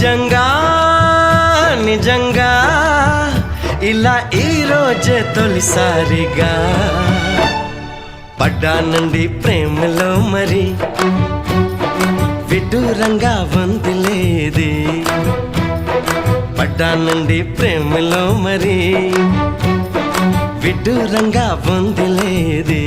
నిజంగా నిజంగా ఇలా ఈ రోజే తొలిసారిగా పడ్డానండి ప్రేమలో మరి విడ్డూరంగా ఉంది లేది పడ్డానండి ప్రేమలో మరి విడ్డూరంగా ఉంది లేది